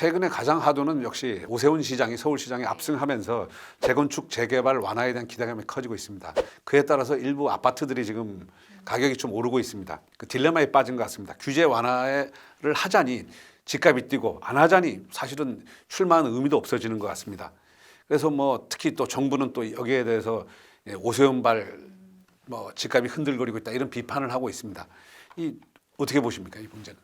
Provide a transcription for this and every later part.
최근에 가장 하도는 역시 오세훈 시장이 서울시장에 압승하면서 재건축 재개발 완화에 대한 기대감이 커지고 있습니다. 그에 따라서 일부 아파트들이 지금 가격이 좀 오르고 있습니다. 그 딜레마에 빠진 것 같습니다. 규제 완화를 하자니 집값이 뛰고 안 하자니 사실은 출마하는 의미도 없어지는 것 같습니다. 그래서 뭐 특히 또 정부는 또 여기에 대해서 오세훈발 뭐 집값이 흔들거리고 있다 이런 비판을 하고 있습니다. 이 어떻게 보십니까 이 문제는?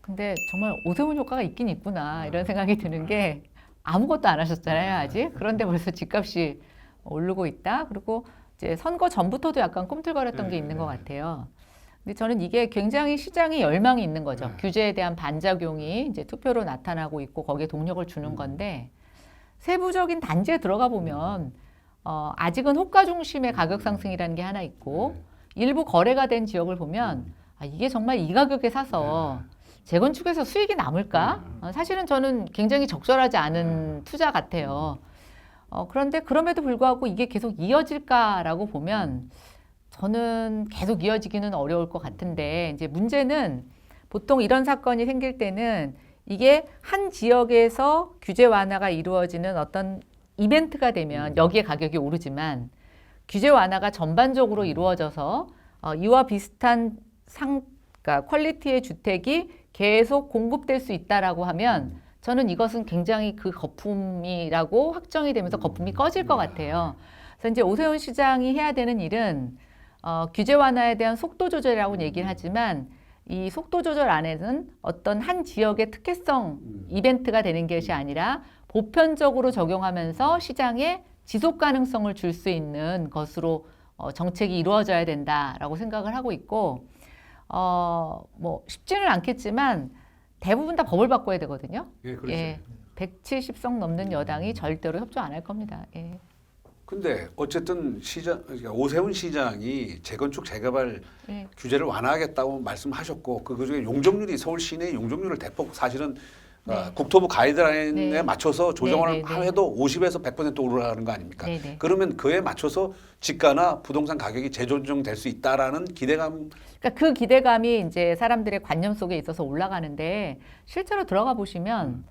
근데 정말 오세훈 효과가 있긴 있구나 이런 생각이 드는 게 아무것도 안 하셨잖아요 아직. 그런데 벌써 집값이 오르고 있다. 그리고 이제 선거 전부터도 약간 꿈틀거렸던 게 있는 것 같아요. 근데 저는 이게 굉장히 시장에 열망이 있는 거죠. 규제에 대한 반작용이 이제 투표로 나타나고 있고 거기에 동력을 주는 건데 세부적인 단지에 들어가 보면 아직은 호가 중심의 가격 상승이라는 게 하나 있고 일부 거래가 된 지역을 보면 이게 정말 이 가격에 사서 재건축에서 수익이 남을까? 사실은 저는 굉장히 적절하지 않은 투자 같아요. 그런데 그럼에도 불구하고 이게 계속 이어질까라고 보면 저는 계속 이어지기는 어려울 것 같은데 이제 문제는 보통 이런 사건이 생길 때는 이게 한 지역에서 규제 완화가 이루어지는 어떤 이벤트가 되면 여기에 가격이 오르지만 규제 완화가 전반적으로 이루어져서 이와 비슷한 그러니까 퀄리티의 주택이 계속 공급될 수 있다라고 하면 저는 이것은 굉장히 그 거품이라고 확정이 되면서 거품이 꺼질 것 같아요. 그래서 이제 오세훈 시장이 해야 되는 일은 규제 완화에 대한 속도 조절이라고 얘기를 하지만 이 속도 조절 안에는 어떤 한 지역의 특혜성 이벤트가 되는 것이 아니라 보편적으로 적용하면서 시장에 지속 가능성을 줄 수 있는 것으로 정책이 이루어져야 된다라고 생각을 하고 있고 뭐 쉽지는 않겠지만 대부분 다 법을 바꿔야 되거든요. 예, 그렇죠. 예, 170석 넘는 여당이 절대로 협조 안 할 겁니다. 예. 근데 어쨌든 그러니까 오세훈 시장이 재건축 재개발 예. 규제를 완화하겠다고 말씀하셨고 그중에 용적률이 서울 시내 용적률을 대폭 사실은 국토부 가이드라인에 네. 맞춰서 조정을 네, 네, 네. 해도 50에서 100% 오르라는 거 아닙니까? 네, 네. 그러면 그에 맞춰서 집가나 부동산 가격이 재조정될 수 있다라는 기대감. 그러니까 그 기대감이 이제 사람들의 관념 속에 있어서 올라가는데 실제로 들어가 보시면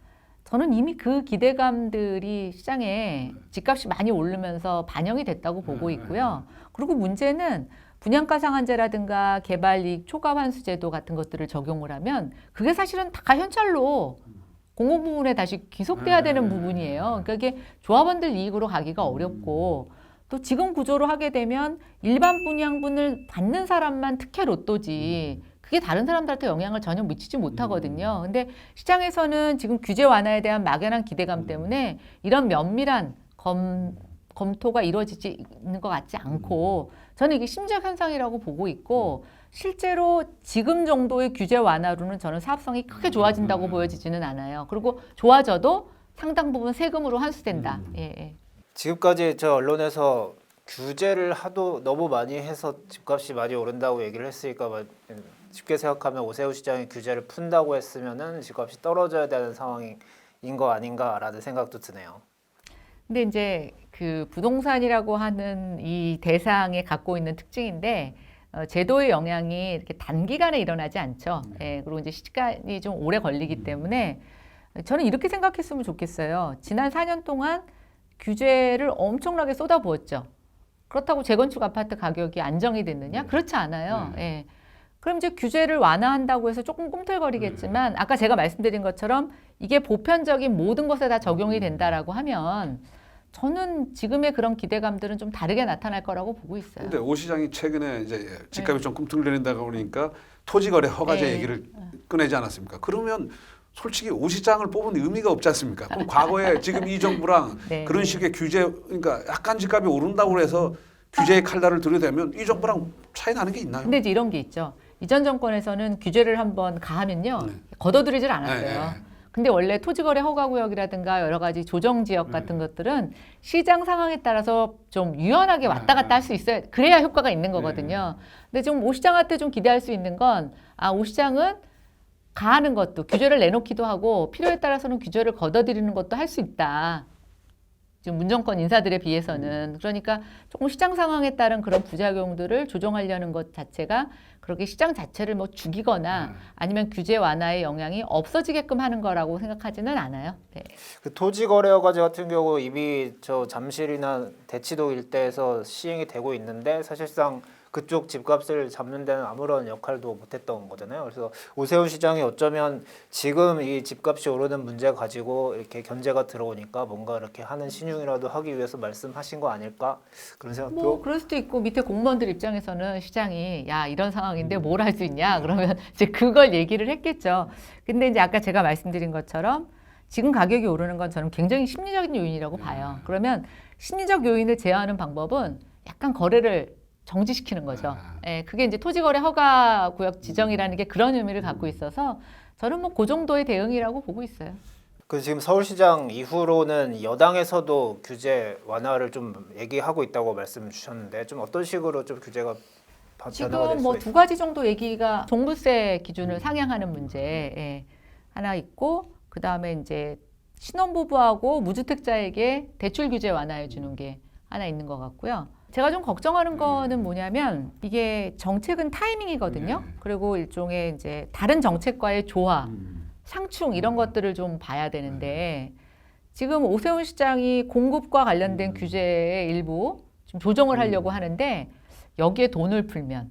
저는 이미 그 기대감들이 시장에 집값이 많이 오르면서 반영이 됐다고 보고 있고요. 그리고 문제는 분양가 상한제라든가 개발이익 초과 환수 제도 같은 것들을 적용을 하면 그게 사실은 다 현찰로 공공 부문에 다시 귀속돼야 되는 부분이에요. 그러니까 이게 조합원들 이익으로 가기가 어렵고 또 지금 구조로 하게 되면 일반 분양분을 받는 사람만 특혜 로또지 그게 다른 사람들한테 영향을 전혀 미치지 못하거든요. 근데 시장에서는 지금 규제 완화에 대한 막연한 기대감 때문에 이런 면밀한 검토가 이루어지지 있는 것 같지 않고 저는 이게 심리적 현상이라고 보고 있고 실제로 지금 정도의 규제 완화로는 저는 사업성이 크게 좋아진다고 보여지지는 않아요. 그리고 좋아져도 상당 부분 세금으로 환수된다. 예, 예. 지금까지 저 언론에서 규제를 하도 너무 많이 해서 집값이 많이 오른다고 얘기를 했으니까 쉽게 생각하면 오세훈 시장이 규제를 푼다고 했으면은 집값이 떨어져야 되는 상황인 거 아닌가라는 생각도 드네요. 근데 이제 그 부동산이라고 하는 이 대상에 갖고 있는 특징인데 제도의 영향이 이렇게 단기간에 일어나지 않죠. 예, 그리고 이제 시간이 좀 오래 걸리기 때문에 저는 이렇게 생각했으면 좋겠어요. 지난 4년 동안 규제를 엄청나게 쏟아부었죠. 그렇다고 재건축 아파트 가격이 안정이 됐느냐? 그렇지 않아요. 예. 그럼 이제 규제를 완화한다고 해서 조금 꿈틀거리겠지만 아까 제가 말씀드린 것처럼 이게 보편적인 모든 것에 다 적용이 된다라고 하면 저는 지금의 그런 기대감들은 좀 다르게 나타날 거라고 보고 있어요. 근데 오 시장이 최근에 이제 집값이 좀 꿈틀거린다고 그러니까 토지거래 허가제 얘기를 꺼내지 않았습니까? 그러면 솔직히 오 시장을 뽑은 의미가 없지 않습니까? 그럼 과거에 지금 이 정부랑 그런 식의 규제, 그러니까 약간 집값이 오른다고 해서 규제의 칼날을 들이대면 이 정부랑 차이 나는 게 있나요? 근데 이제 이런 게 있죠. 이전 정권에서는 규제를 한번 가하면요. 걷어들이질 않았어요. 근데 원래 토지거래 허가구역이라든가 여러 가지 조정지역 같은 것들은 시장 상황에 따라서 좀 유연하게 왔다 갔다 할 수 있어야 그래야 효과가 있는 거거든요. 근데 좀 오 시장한테 좀 기대할 수 있는 건 오 시장은 가하는 것도 규제를 내놓기도 하고 필요에 따라서는 규제를 걷어들이는 것도 할 수 있다. 지금 문정권 인사들에 비해서는. 그러니까 조금 시장 상황에 따른 그런 부작용들을 조정하려는 것 자체가 그렇게 시장 자체를 뭐 죽이거나 아니면 규제 완화의 영향이 없어지게끔 하는 거라고 생각하지는 않아요. 네. 그 토지거래허가제 같은 경우 이미 저 잠실이나 대치도 일대에서 시행이 되고 있는데 사실상 그쪽 집값을 잡는 데는 아무런 역할도 못했던 거잖아요. 그래서 오세훈 시장이 어쩌면 지금 이 집값이 오르는 문제 가지고 이렇게 견제가 들어오니까 뭔가 이렇게 하는 신용이라도 하기 위해서 말씀하신 거 아닐까 그런 생각도. 뭐 그럴 수도 있고 밑에 공무원들 입장에서는 시장이 야 이런 상황인데 뭘 할 수 있냐 그러면 이제 그걸 얘기를 했겠죠. 근데 이제 아까 제가 말씀드린 것처럼 지금 가격이 오르는 건 저는 굉장히 심리적인 요인이라고 봐요. 그러면 심리적 요인을 제어하는 방법은 약간 거래를 정지시키는 거죠. 예, 그게 이제 토지거래 허가 구역 지정이라는 게 그런 의미를 갖고 있어서 저는 뭐 그 정도의 대응이라고 보고 있어요. 그 지금 서울시장 이후로는 여당에서도 규제 완화를 좀 얘기하고 있다고 말씀 주셨는데 좀 어떤 식으로 좀 규제가 변화가 지금 될 뭐 수 두 가지 정도 얘기가 종부세 기준을 상향하는 문제 예, 하나 있고 그 다음에 이제 신혼부부하고 무주택자에게 대출 규제 완화해 주는 게 하나 있는 것 같고요. 제가 좀 걱정하는 거는 뭐냐면 이게 정책은 타이밍이거든요. 그리고 일종의 이제 다른 정책과의 조화, 상충 이런 것들을 좀 봐야 되는데 지금 오세훈 시장이 공급과 관련된 규제의 일부 좀 조정을 하려고 하는데 여기에 돈을 풀면,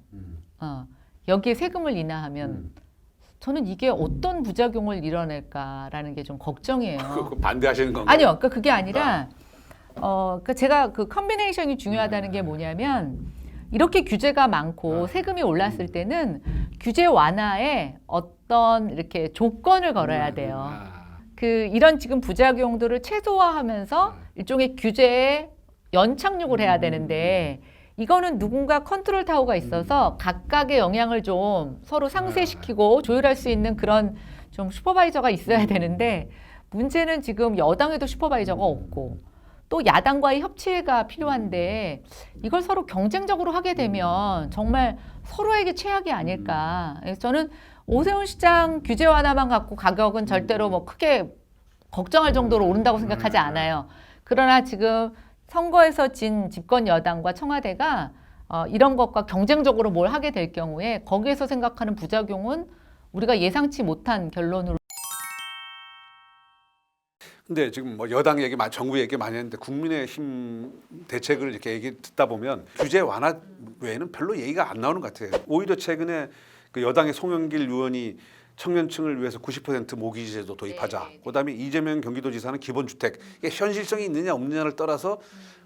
여기에 세금을 인하하면 저는 이게 어떤 부작용을 이뤄낼까라는 게 좀 걱정이에요. 그거 반대하시는 건가요? 아니요, 그러니까 그게 아니라 그러니까 제가 그 컨비네이션이 중요하다는 게 뭐냐면 이렇게 규제가 많고 세금이 올랐을 때는 규제 완화에 어떤 이렇게 조건을 걸어야 돼요. 그 이런 지금 부작용들을 최소화하면서 일종의 규제에 연착륙을 해야 되는데 이거는 누군가 컨트롤 타워가 있어서 각각의 영향을 좀 서로 상쇄시키고 조율할 수 있는 그런 좀 슈퍼바이저가 있어야 되는데 문제는 지금 여당에도 슈퍼바이저가 없고 또 야당과의 협치가 필요한데 이걸 서로 경쟁적으로 하게 되면 정말 서로에게 최악이 아닐까. 그래서 저는 오세훈 시장 규제 완화만 갖고 가격은 절대로 뭐 크게 걱정할 정도로 오른다고 생각하지 않아요. 그러나 지금 선거에서 진 집권 여당과 청와대가 이런 것과 경쟁적으로 뭘 하게 될 경우에 거기에서 생각하는 부작용은 우리가 예상치 못한 결론으로. 근데 지금 뭐 여당 얘기, 정부 얘기 많이 했는데 국민의힘 대책을 이렇게 얘기 듣다 보면 규제 완화 외에는 별로 얘기가 안 나오는 것 같아요. 오히려 최근에 그 여당의 송영길 의원이 청년층을 위해서 90% 모기지제도 도입하자. 그다음에 이재명 경기도지사는 기본주택. 이게 현실성이 있느냐 없느냐를 떠나서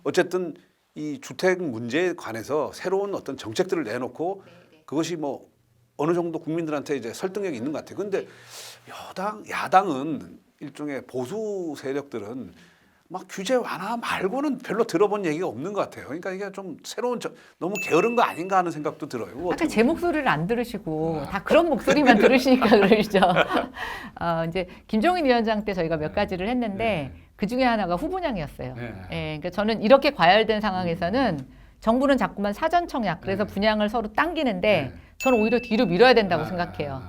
어쨌든 이 주택 문제에 관해서 새로운 어떤 정책들을 내놓고 그것이 뭐 어느 정도 국민들한테 이제 설득력이 있는 것 같아요. 근데 야당은 일종의 보수 세력들은 막 규제 완화 말고는 별로 들어본 얘기가 없는 것 같아요. 그러니까 이게 좀 새로운 너무 게으른 거 아닌가 하는 생각도 들어요. 아까 제 목소리를 안 들으시고 다 그런 목소리만 들으시니까 그러시죠. 이제 김종인 위원장 때 저희가 몇 가지를 했는데 그 중에 하나가 후분양이었어요. 그러니까 저는 이렇게 과열된 상황에서는 정부는 자꾸만 사전 청약, 그래서 분양을 서로 당기는데 저는 오히려 뒤로 밀어야 된다고 생각해요.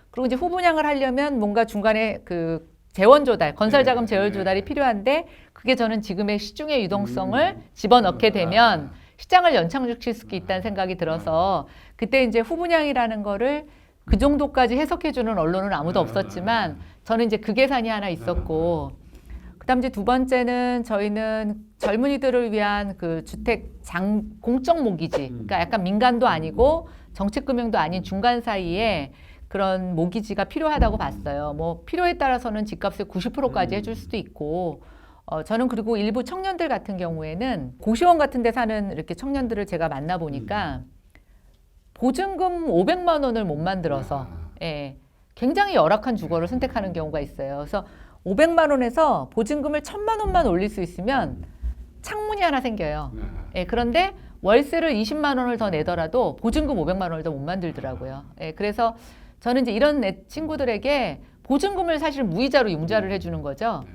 그리고 이제 후분양을 하려면 뭔가 중간에 그 재원 조달, 건설 자금 재원 조달이 필요한데 그게 저는 지금의 시중의 유동성을 집어넣게 되면 시장을 연착륙시킬 수 있다는 생각이 들어서 그때 이제 후분양이라는 거를 그 정도까지 해석해주는 언론은 아무도 없었지만 저는 이제 그 계산이 하나 있었고 그다음 이제 두 번째는 저희는 젊은이들을 위한 그 주택 공적 모기지, 그러니까 약간 민간도 아니고 정책금융도 아닌 중간 사이에 그런 모기지가 필요하다고 봤어요. 뭐 필요에 따라서는 집값을 90%까지 해줄 수도 있고, 저는 그리고 일부 청년들 같은 경우에는 고시원 같은 데 사는 이렇게 청년들을 제가 만나보니까 보증금 500만 원을 못 만들어서 굉장히 열악한 주거를 선택하는 경우가 있어요. 그래서 500만 원에서 보증금을 1000만 원만 올릴 수 있으면 창문이 하나 생겨요. 그런데 월세를 20만 원을 더 내더라도 보증금 500만 원을 더 못 만들더라고요. 그래서 저는 이제 이런 친구들에게 보증금을 사실 무이자로 융자를 해주는 거죠.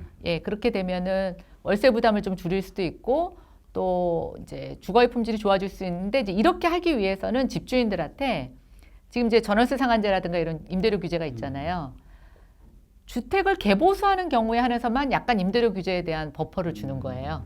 그렇게 되면은 월세 부담을 좀 줄일 수도 있고 또 이제 주거의 품질이 좋아질 수 있는데 이제 이렇게 하기 위해서는 집주인들한테 지금 이제 전월세 상한제라든가 이런 임대료 규제가 있잖아요. 주택을 개보수하는 경우에 한해서만 약간 임대료 규제에 대한 버퍼를 주는 거예요.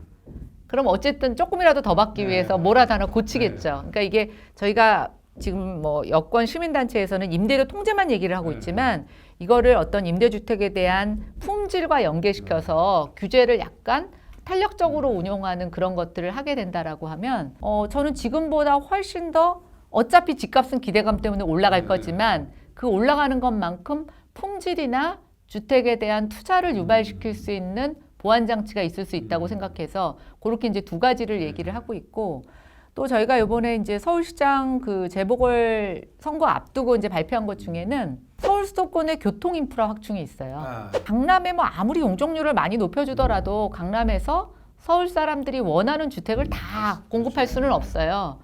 그럼 어쨌든 조금이라도 더 받기 위해서 뭐라도 하나 고치겠죠. 그러니까 이게 저희가 지금 뭐 여권 시민단체에서는 임대료 통제만 얘기를 하고 있지만 이거를 어떤 임대주택에 대한 품질과 연계시켜서 규제를 약간 탄력적으로 운용하는 그런 것들을 하게 된다라고 하면 저는 지금보다 훨씬 더 어차피 집값은 기대감 때문에 올라갈 거지만 그 올라가는 것만큼 품질이나 주택에 대한 투자를 유발시킬 수 있는 보완 장치가 있을 수 있다고 생각해서 그렇게 이제 두 가지를 얘기를 하고 있고 또 저희가 이번에 이제 서울시장 그 재보궐 선거 앞두고 이제 발표한 것 중에는 서울 수도권의 교통 인프라 확충이 있어요. 강남에 뭐 아무리 용적률을 많이 높여주더라도 강남에서 서울 사람들이 원하는 주택을 다 공급할 수는 없어요.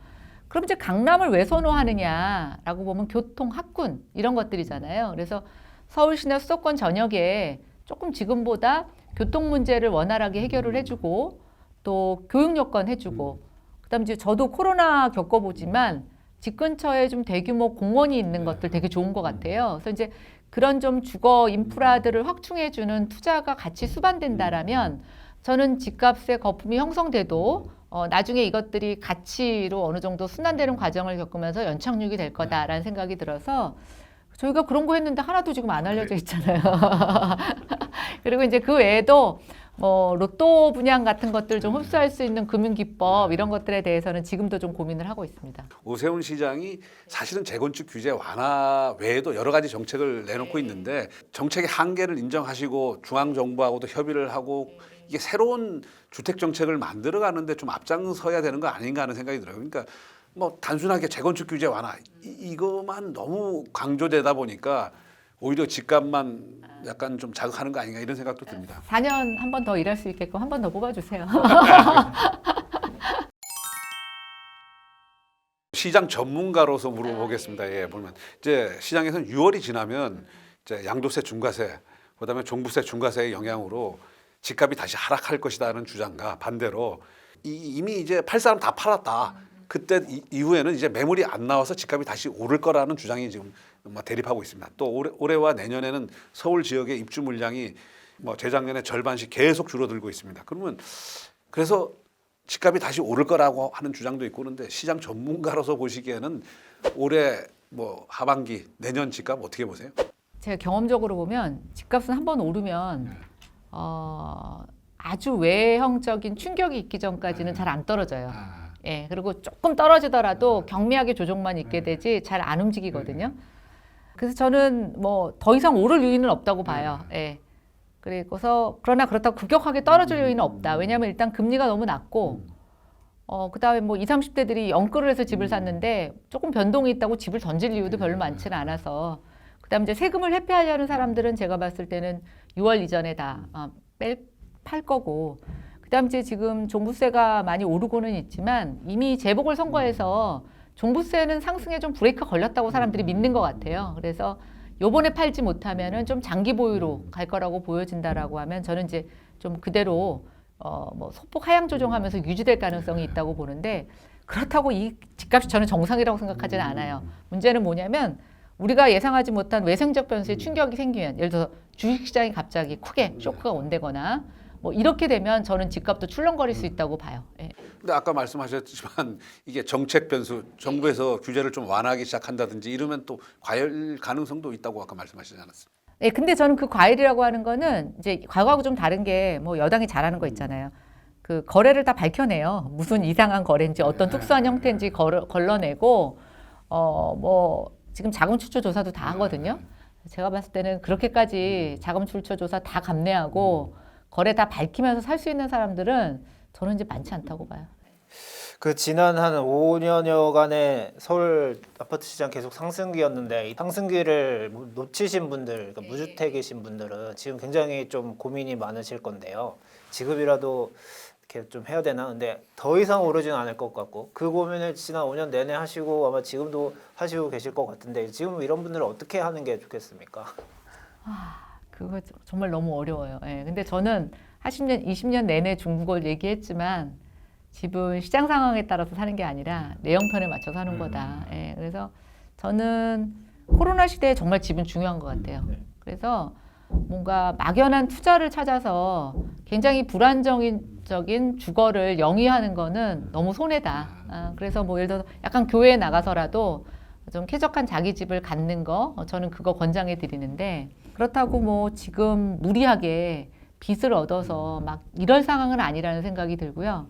그럼 이제 강남을 왜 선호하느냐라고 보면 교통, 학군 이런 것들이잖아요. 그래서 서울시나 수도권 전역에 조금 지금보다 교통 문제를 원활하게 해결을 해주고 또 교육 여건 해주고 그다음 이제 저도 코로나 겪어보지만 집 근처에 좀 대규모 공원이 있는 것들 되게 좋은 것 같아요. 그래서 이제 그런 좀 주거 인프라들을 확충해주는 투자가 같이 수반된다라면 저는 집값의 거품이 형성돼도 나중에 이것들이 가치로 어느 정도 순환되는 과정을 겪으면서 연착륙이 될 거다라는 생각이 들어서 저희가 그런 거 했는데 하나도 지금 안 알려져 있잖아요. 그리고 이제 그 외에도 뭐 로또 분양 같은 것들 좀 흡수할 수 있는 금융기법 이런 것들에 대해서는 지금도 좀 고민을 하고 있습니다. 오세훈 시장이 사실은 재건축 규제 완화 외에도 여러 가지 정책을 내놓고 있는데 정책의 한계를 인정하시고 중앙정부하고도 협의를 하고 이게 새로운 주택 정책을 만들어가는데 좀 앞장서야 되는 거 아닌가 하는 생각이 들어요. 그러니까 뭐 단순하게 재건축 규제 완화 이거만 너무 강조되다 보니까 오히려 집값만 약간 좀 자극하는 거 아닌가 이런 생각도 듭니다. 4년 한 번 더 일할 수 있게끔 한 번 더 뽑아주세요. 시장 전문가로서 물어보겠습니다. 예, 보면 이제 시장에서는 6월이 지나면 이제 양도세 중과세, 그다음에 종부세 중과세의 영향으로 집값이 다시 하락할 것이다는 주장과 반대로 이미 이제 팔 사람 다 팔았다. 그때 이후에는 이제 매물이 안 나와서 집값이 다시 오를 거라는 주장이 지금 대립하고 있습니다. 또 올해와 내년에는 서울 지역의 입주 물량이 뭐 재작년에 절반씩 계속 줄어들고 있습니다. 그러면 그래서 집값이 다시 오를 거라고 하는 주장도 있고 그런데 시장 전문가로서 보시기에는 올해 뭐 하반기 내년 집값 어떻게 보세요? 제가 경험적으로 보면 집값은 한 번 오르면 아주 외형적인 충격이 있기 전까지는 잘 안 떨어져요. 예, 그리고 조금 떨어지더라도 경미하게 조정만 있게 되지 잘 안 움직이거든요. 그래서 저는 뭐 더 이상 오를 요인은 없다고 봐요. 예. 그래서 그러나 그렇다고 급격하게 떨어질 요인은 없다. 왜냐하면 일단 금리가 너무 낮고 그다음에 뭐 20, 30대들이 연끌을 해서 집을 샀는데 조금 변동이 있다고 집을 던질 이유도 별로 많지는 않아서 그다음에 이제 세금을 회피하려는 사람들은 제가 봤을 때는 6월 이전에 다 팔 거고 그다음 이제 지금 종부세가 많이 오르고는 있지만 이미 재보궐선거에서 종부세는 상승에 좀 브레이크 걸렸다고 사람들이 믿는 것 같아요. 그래서 요번에 팔지 못하면은 좀 장기 보유로 갈 거라고 보여진다라고 하면 저는 이제 좀 그대로 뭐 소폭 하향 조정하면서 유지될 가능성이 있다고 보는데 그렇다고 이 집값이 저는 정상이라고 생각하지는 않아요. 문제는 뭐냐면 우리가 예상하지 못한 외생적 변수에 충격이 생기면 예를 들어서 주식시장이 갑자기 크게 쇼크가 온다거나 뭐 이렇게 되면 저는 집값도 출렁거릴 수 있다고 봐요. 예. 근데 아까 말씀하셨지만 이게 정책 변수, 정부에서 규제를 좀 완화하기 시작한다든지 이러면 또 과열 가능성도 있다고 아까 말씀하시지 않았어요? 네, 근데 저는 그 과일이라고 하는 거는 이제 과거하고 좀 다른 게 뭐 여당이 잘하는 거 있잖아요. 그 거래를 다 밝혀내요. 무슨 이상한 거래인지 어떤 특수한 형태인지 걸러내고 뭐 지금 자금 출처 조사도 다 하거든요. 제가 봤을 때는 그렇게까지 자금 출처 조사 다 감내하고 거래 다 밝히면서 살 수 있는 사람들은 저는 이제 많지 않다고 봐요. 그 지난 한 5년여간의 서울 아파트 시장 계속 상승기였는데 이 상승기를 놓치신 분들, 그러니까 무주택이신 분들은 지금 굉장히 좀 고민이 많으실 건데요. 지금이라도 이렇게 좀 해야 되나? 근데 더 이상 오르지는 않을 것 같고 그 고민을 지난 5년 내내 하시고 아마 지금도 하시고 계실 것 같은데 지금 이런 분들은 어떻게 하는 게 좋겠습니까? 그거 정말 너무 어려워요. 예. 근데 저는 10년, 20년 내내 중국어를 얘기했지만 집은 시장 상황에 따라서 사는 게 아니라 내 형편에 맞춰서 하는 거다. 예. 그래서 저는 코로나 시대에 정말 집은 중요한 것 같아요. 그래서 뭔가 막연한 투자를 찾아서 굉장히 불안정적인 주거를 영위하는 거는 너무 손해다. 그래서 뭐 예를 들어 약간 교회에 나가서라도 좀 쾌적한 자기 집을 갖는 거 저는 그거 권장해 드리는데 그렇다고 뭐 지금 무리하게 빚을 얻어서 막 이럴 상황은 아니라는 생각이 들고요.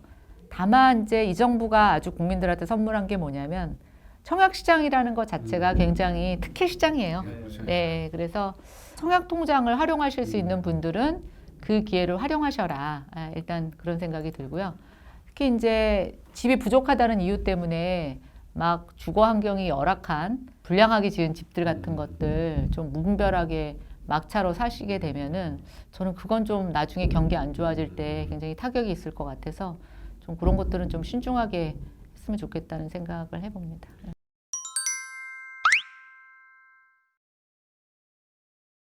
다만 이제 이 정부가 아주 국민들한테 선물한 게 뭐냐면 청약시장이라는 것 자체가 굉장히 특혜 시장이에요. 네, 그래서 청약통장을 활용하실 수 있는 분들은 그 기회를 활용하셔라. 일단 그런 생각이 들고요. 특히 이제 집이 부족하다는 이유 때문에 막 주거 환경이 열악한 불량하게 지은 집들 같은 것들 좀 무분별하게 막차로 사시게 되면은 저는 그건 좀 나중에 경기 안 좋아질 때 굉장히 타격이 있을 것 같아서 좀 그런 것들은 좀 신중하게 했으면 좋겠다는 생각을 해봅니다.